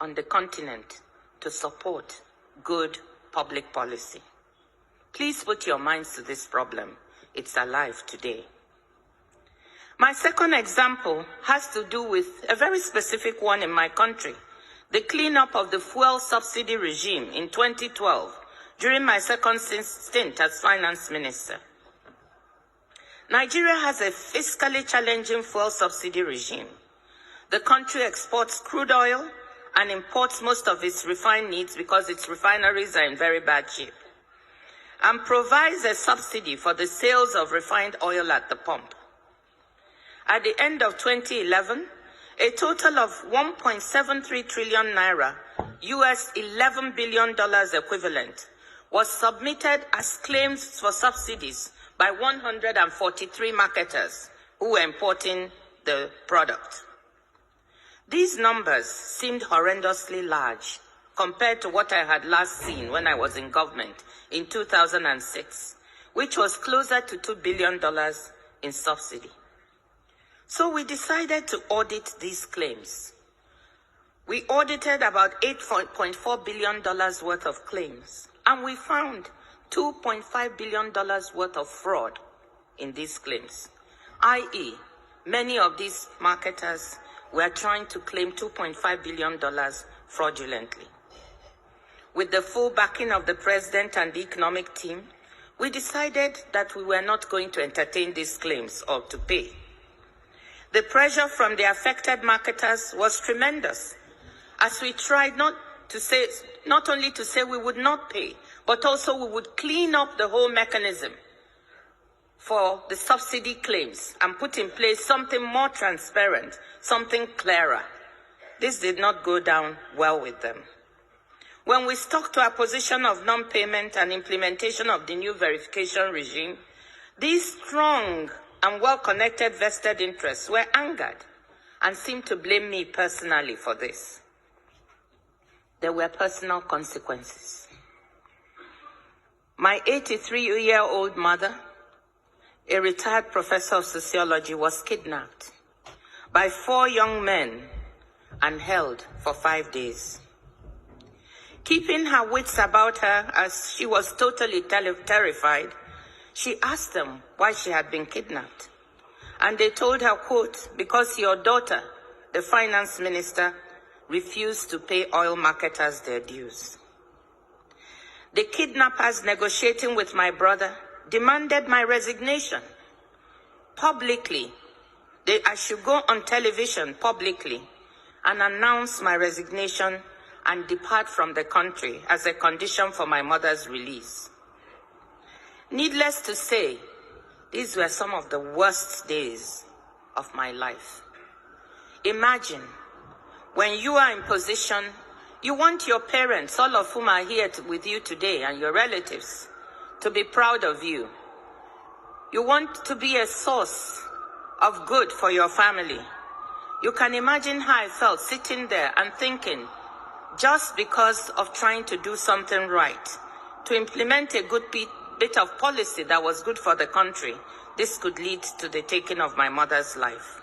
on the continent to support good public policy. Please put your minds to this problem. It's alive today. My second example has to do with a very specific one in my country, the cleanup of the fuel subsidy regime in 2012 during my second stint as finance minister. Nigeria has a fiscally challenging fuel subsidy regime. The country exports crude oil and imports most of its refined needs because its refineries are in very bad shape, and provides a subsidy for the sales of refined oil at the pump. At the end of 2011, a total of 1.73 trillion naira, US $11 billion equivalent, was submitted as claims for subsidies by 143 marketers who were importing the product. These numbers seemed horrendously large compared to what I had last seen when I was in government in 2006, which was closer to $2 billion in subsidy. So we decided to audit these claims. We audited about $8.4 billion worth of claims, and we found $2.5 billion worth of fraud in these claims, i.e., many of these marketers were trying to claim $2.5 billion fraudulently. With the full backing of the president and the economic team, we decided that we were not going to entertain these claims or to pay. The pressure from the affected marketers was tremendous, as we tried not only to say we would not pay, but also we would clean up the whole mechanism for the subsidy claims and put in place something more transparent, something clearer. This did not go down well with them. When we stuck to our position of non-payment and implementation of the new verification regime, these strong and well-connected vested interests were angered and seemed to blame me personally for this. There were personal consequences. My 83-year-old mother, a retired professor of sociology, was kidnapped by 4 young men and held for 5 days. Keeping her wits about her as she was totally terrified, she asked them why she had been kidnapped. And they told her, quote, "Because your daughter, the finance minister, refused to pay oil marketers their dues." The kidnappers, negotiating with my brother, demanded my resignation publicly. I should go on television publicly and announce my resignation and depart from the country as a condition for my mother's release. Needless to say, these were some of the worst days of my life. Imagine, when you are in position, you want your parents, all of whom are here with you today, and your relatives, to be proud of you. You want to be a source of good for your family. You can imagine how I felt sitting there and thinking, just because of trying to do something right, to implement a good bit of policy that was good for the country, this could lead to the taking of my mother's life.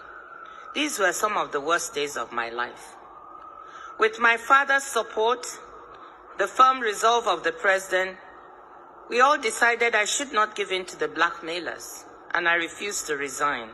These were some of the worst days of my life. With my father's support, the firm resolve of the president, we all decided I should not give in to the blackmailers, and I refused to resign.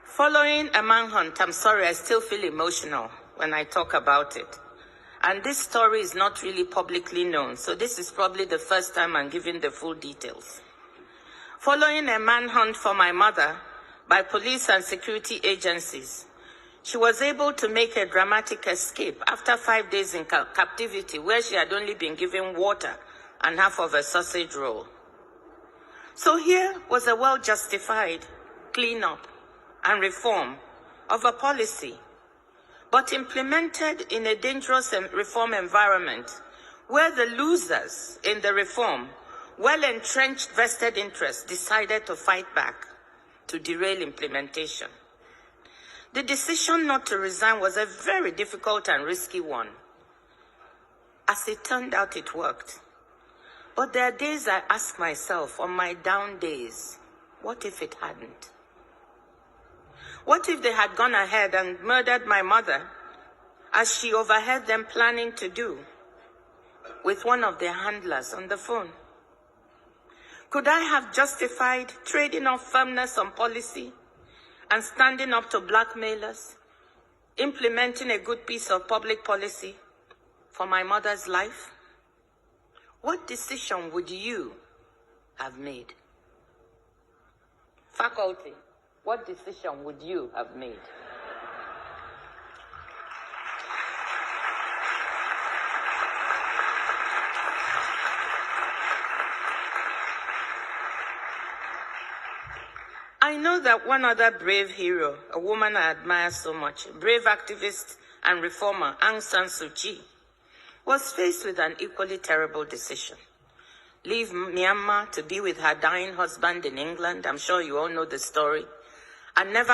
Following a manhunt, I'm sorry, I still feel emotional when I talk about it. And this story is not really publicly known, so this is probably the first time I'm giving the full details. Following a manhunt for my mother by police and security agencies, she was able to make a dramatic escape after 5 days in captivity, where she had only been given water and half of a sausage roll. So here was a well-justified cleanup and reform of a policy, but implemented in a dangerous reform environment where the losers in the reform, well-entrenched vested interests, decided to fight back to derail implementation. The decision not to resign was a very difficult and risky one. As it turned out, it worked. But there are days I ask myself, on my down days, what if it hadn't? What if they had gone ahead and murdered my mother, as she overheard them planning to do, with one of their handlers on the phone? Could I have justified trading off firmness on policy and standing up to blackmailers, implementing a good piece of public policy for my mother's life? What decision would you have made? Faculty, what decision would you have made? I know that one other brave hero, a woman I admire so much, brave activist and reformer, Aung San Suu Kyi, was faced with an equally terrible decision. Leave Myanmar to be with her dying husband in England. I'm sure you all know the story. And never